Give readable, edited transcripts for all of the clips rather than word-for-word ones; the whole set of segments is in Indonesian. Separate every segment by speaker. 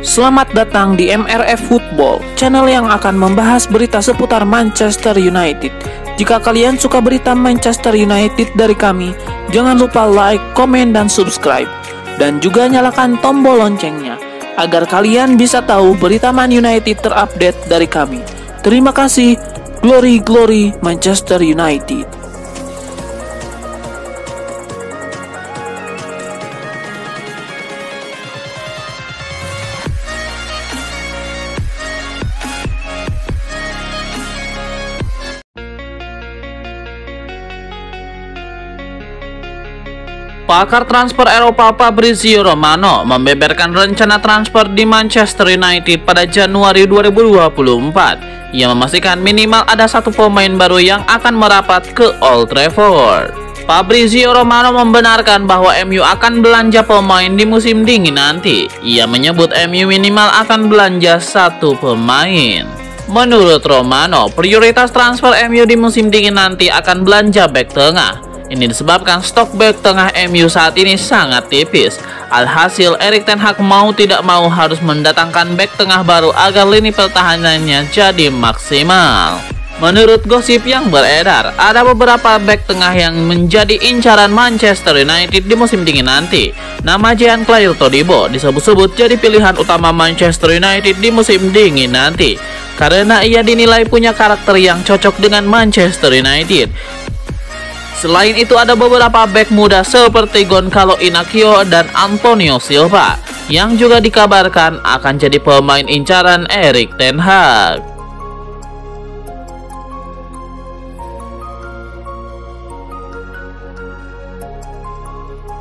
Speaker 1: Selamat datang di MRF Football, channel yang akan membahas berita seputar Manchester United. Jika kalian suka berita Manchester United dari kami, jangan lupa like, komen, dan subscribe. Dan juga nyalakan tombol loncengnya, agar kalian bisa tahu berita Man United terupdate dari kami. Terima kasih, Glory Glory Manchester United.
Speaker 2: Pakar transfer Eropa Fabrizio Romano membeberkan rencana transfer di Manchester United pada Januari 2024. Ia memastikan minimal ada satu pemain baru yang akan merapat ke Old Trafford. Fabrizio Romano membenarkan bahwa MU akan belanja pemain di musim dingin nanti. Ia menyebut MU minimal akan belanja satu pemain. Menurut Romano, prioritas transfer MU di musim dingin nanti akan belanja bek tengah. Ini disebabkan stok bek tengah MU saat ini sangat tipis. Alhasil Erik ten Hag mau tidak mau harus mendatangkan bek tengah baru agar lini pertahanannya jadi maksimal. Menurut gosip yang beredar, ada beberapa bek tengah yang menjadi incaran Manchester United di musim dingin nanti. Nama Jean-Claire Todibo disebut-sebut jadi pilihan utama Manchester United di musim dingin nanti, karena ia dinilai punya karakter yang cocok dengan Manchester United. Selain itu ada beberapa bek muda seperti Gonçalo Inacio dan Antonio Silva yang juga dikabarkan akan jadi pemain incaran Erik ten Hag.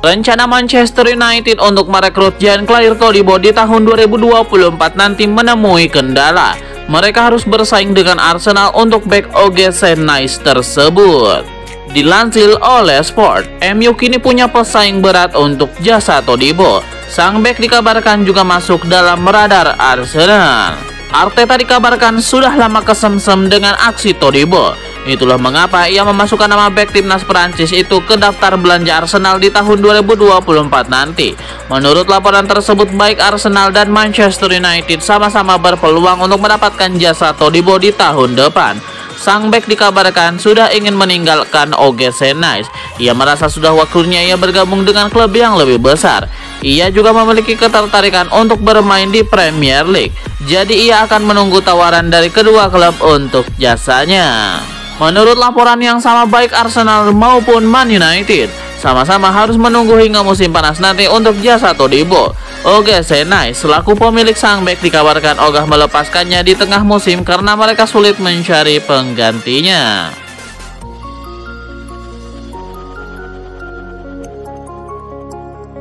Speaker 2: Rencana Manchester United untuk merekrut Jean-Claire Todibo di tahun 2024 nanti menemui kendala. Mereka harus bersaing dengan Arsenal untuk bek Ogesén Nice tersebut. Dilansir oleh Sport, MU kini punya pesaing berat untuk jasa Todibo. Sang bek dikabarkan juga masuk dalam radar Arsenal. Arteta dikabarkan sudah lama kesemsem dengan aksi Todibo. Itulah mengapa ia memasukkan nama bek timnas Prancis itu ke daftar belanja Arsenal di tahun 2024 nanti. Menurut laporan tersebut, baik Arsenal dan Manchester United sama-sama berpeluang untuk mendapatkan jasa Todibo di tahun depan. Sang bek dikabarkan sudah ingin meninggalkan Ogesén Nice. Ia merasa sudah waktunya ia bergabung dengan klub yang lebih besar. Ia juga memiliki ketertarikan untuk bermain di Premier League. Jadi ia akan menunggu tawaran dari kedua klub untuk jasanya. Menurut laporan yang sama, baik Arsenal maupun Man United sama-sama harus menunggu hingga musim panas nanti untuk jasa Todibo. Ogesén Nice selaku pemilik sang bek dikabarkan ogah melepaskannya di tengah musim karena mereka sulit mencari penggantinya.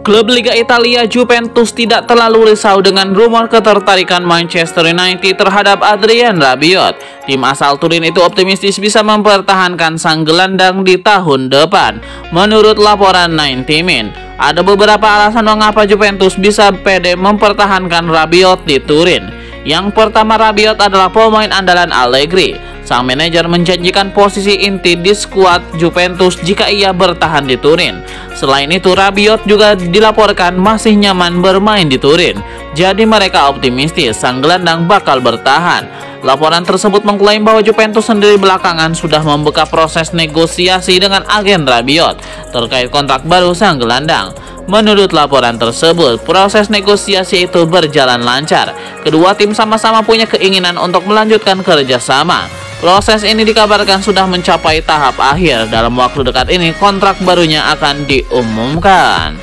Speaker 2: Klub Liga Italia Juventus tidak terlalu risau dengan rumor ketertarikan Manchester United terhadap Adrien Rabiot. Tim asal Turin itu optimistis bisa mempertahankan sang gelandang di tahun depan. Menurut laporan 90 Min, ada beberapa alasan mengapa Juventus bisa pede mempertahankan Rabiot di Turin. Yang pertama, Rabiot adalah pemain andalan Allegri. Sang manajer menjanjikan posisi inti di skuad Juventus jika ia bertahan di Turin. Selain itu, Rabiot juga dilaporkan masih nyaman bermain di Turin. Jadi mereka optimistis sang gelandang bakal bertahan. Laporan tersebut mengklaim bahwa Juventus sendiri belakangan sudah membuka proses negosiasi dengan agen Rabiot terkait kontrak baru sang gelandang. Menurut laporan tersebut, proses negosiasi itu berjalan lancar. Kedua tim sama-sama punya keinginan untuk melanjutkan kerjasama. Proses ini dikabarkan sudah mencapai tahap akhir. Dalam waktu dekat ini, kontrak barunya akan diumumkan.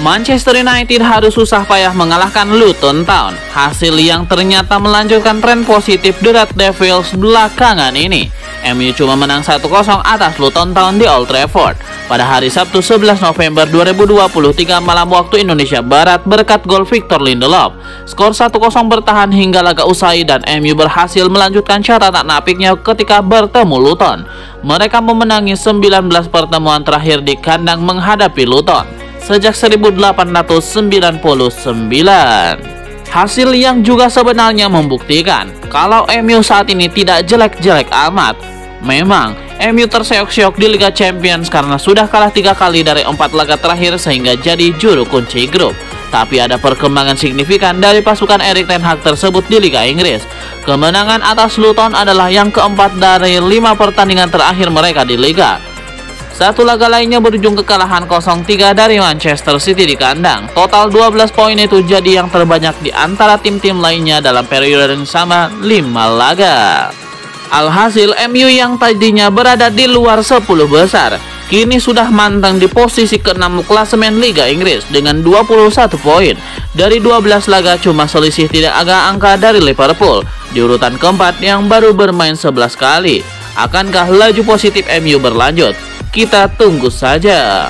Speaker 2: Manchester United harus susah payah mengalahkan Luton Town. Hasil yang ternyata melanjutkan tren positif The Red Devils belakangan ini. MU cuma menang 1-0 atas Luton Town di Old Trafford pada hari Sabtu 11 November 2023 malam waktu Indonesia Barat berkat gol Victor Lindelof. Skor 1-0 bertahan hingga laga usai dan MU berhasil melanjutkan catatan apiknya ketika bertemu Luton. Mereka memenangi 19 pertemuan terakhir di kandang menghadapi Luton sejak 1899. Hasil yang juga sebenarnya membuktikan kalau MU saat ini tidak jelek-jelek amat. Memang, MU terseok-seok di Liga Champions karena sudah kalah 3 kali dari 4 laga terakhir sehingga jadi juru kunci grup. Tapi ada perkembangan signifikan dari pasukan Erik ten Hag tersebut di Liga Inggris. Kemenangan atas Luton adalah yang keempat dari 5 pertandingan terakhir mereka di Liga. Satu laga lainnya berujung kekalahan 0-3 dari Manchester City di kandang. Total 12 poin itu jadi yang terbanyak di antara tim-tim lainnya dalam periode yang sama 5 laga. Alhasil MU yang tadinya berada di luar 10 besar kini sudah mantang di posisi ke-6 klasemen Liga Inggris dengan 21 poin. Dari 12 laga cuma selisih tidak agak angka dari Liverpool di urutan keempat yang baru bermain 11 kali. Akankah laju positif MU berlanjut? Kita tunggu saja.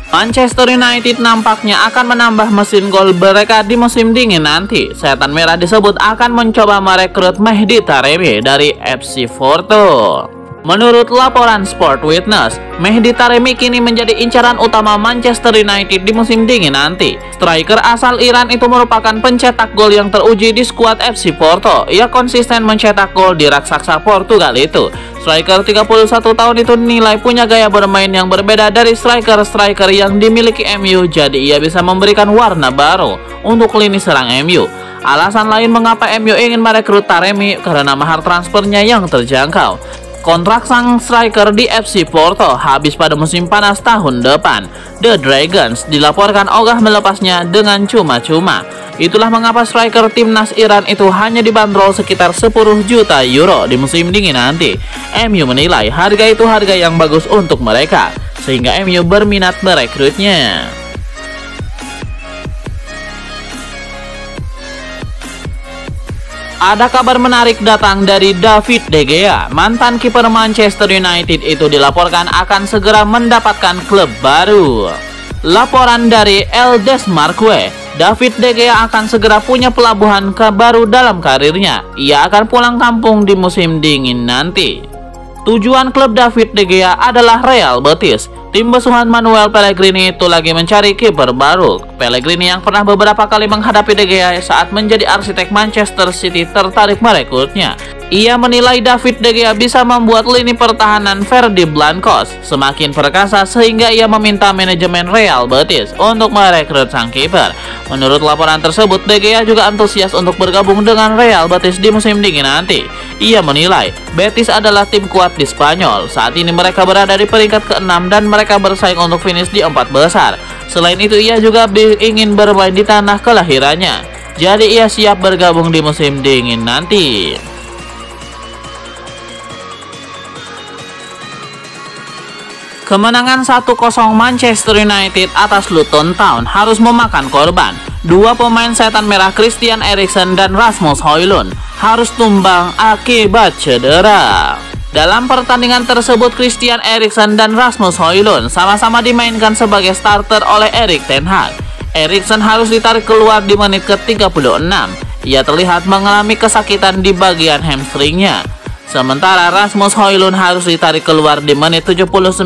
Speaker 2: Manchester United nampaknya akan menambah mesin gol mereka di musim dingin nanti. Setan Merah disebut akan mencoba merekrut Mehdi Taremi dari FC Porto. Menurut laporan Sport Witness, Mehdi Taremi kini menjadi incaran utama Manchester United di musim dingin nanti. Striker asal Iran itu merupakan pencetak gol yang teruji di skuad FC Porto. Ia konsisten mencetak gol di raksasa Portugal itu. Striker 31 tahun itu dinilai punya gaya bermain yang berbeda dari striker-striker yang dimiliki MU, jadi ia bisa memberikan warna baru untuk lini serang MU. Alasan lain mengapa MU ingin merekrut Taremi karena mahar transfernya yang terjangkau. Kontrak sang striker di FC Porto habis pada musim panas tahun depan. The Dragons dilaporkan ogah melepasnya dengan cuma-cuma. Itulah mengapa striker timnas Iran itu hanya dibanderol sekitar 10 juta euro di musim dingin nanti. MU menilai harga itu harga yang bagus untuk mereka, sehingga MU berminat merekrutnya. Ada kabar menarik datang dari David De Gea. Mantan kiper Manchester United itu dilaporkan akan segera mendapatkan klub baru. Laporan dari El Desmarque, David De Gea akan segera punya pelabuhan baru dalam karirnya. Ia akan pulang kampung di musim dingin nanti. Tujuan klub David De Gea adalah Real Betis. Tim besuhan Manuel Pellegrini itu lagi mencari kiper baru. Pellegrini yang pernah beberapa kali menghadapi De Gea saat menjadi arsitek Manchester City tertarik merekrutnya. Ia menilai David De Gea bisa membuat lini pertahanan Verdi Blancos semakin perkasa sehingga ia meminta manajemen Real Betis untuk merekrut sang kiper. Menurut laporan tersebut, De Gea juga antusias untuk bergabung dengan Real Betis di musim dingin nanti. Ia menilai Betis adalah tim kuat di Spanyol. Saat ini mereka berada di peringkat ke-6 dan mereka bersaing untuk finish di 4 besar. Selain itu, ia juga ingin bermain di tanah kelahirannya. Jadi ia siap bergabung di musim dingin nanti. Kemenangan 1-0 Manchester United atas Luton Town harus memakan korban. Dua pemain setan merah Christian Eriksen dan Rasmus Højlund harus tumbang akibat cedera. Dalam pertandingan tersebut, Christian Eriksen dan Rasmus Højlund sama-sama dimainkan sebagai starter oleh Erik ten Hag. Eriksen harus ditarik keluar di menit ke-36. Ia terlihat mengalami kesakitan di bagian hamstringnya. Sementara Rasmus Højlund harus ditarik keluar di menit 79.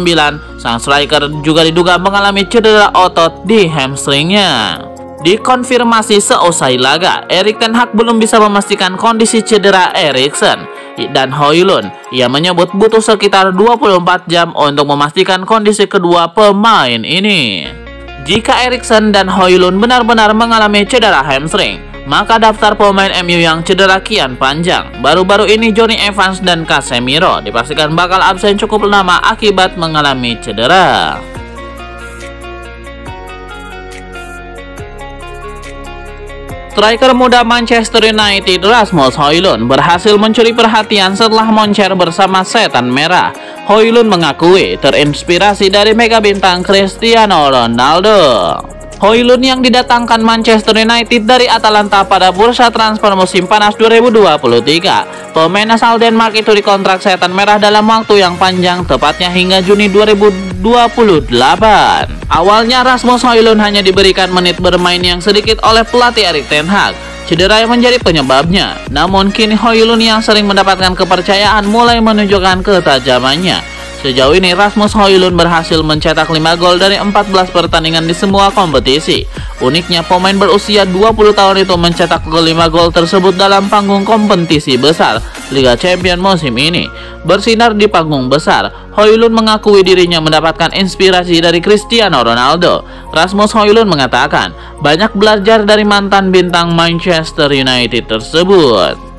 Speaker 2: Sang striker juga diduga mengalami cedera otot di hamstringnya. Dikonfirmasi seusai laga, Erik ten Hag belum bisa memastikan kondisi cedera Eriksen dan Højlund. Ia menyebut butuh sekitar 24 jam untuk memastikan kondisi kedua pemain ini. Jika Eriksen dan Højlund benar-benar mengalami cedera hamstring, maka daftar pemain MU yang cedera kian panjang. Baru-baru ini Johnny Evans dan Casemiro dipastikan bakal absen cukup lama akibat mengalami cedera. Striker muda Manchester United Rasmus Højlund berhasil mencuri perhatian setelah moncer bersama setan merah. Højlund mengakui terinspirasi dari mega bintang Cristiano Ronaldo. Højlund yang didatangkan Manchester United dari Atalanta pada bursa transfer musim panas 2023. Pemain asal Denmark itu dikontrak setan merah dalam waktu yang panjang, tepatnya hingga Juni 2028. Awalnya Rasmus Højlund hanya diberikan menit bermain yang sedikit oleh pelatih Erik ten Hag. Cedera yang menjadi penyebabnya. Namun kini Højlund yang sering mendapatkan kepercayaan mulai menunjukkan ketajamannya. Sejauh ini Rasmus Højlund berhasil mencetak 5 gol dari 14 pertandingan di semua kompetisi. Uniknya, pemain berusia 20 tahun itu mencetak kelima gol tersebut dalam panggung kompetisi besar Liga Champions musim ini. Bersinar di panggung besar, Højlund mengakui dirinya mendapatkan inspirasi dari Cristiano Ronaldo. Rasmus Højlund mengatakan banyak belajar dari mantan bintang Manchester United tersebut.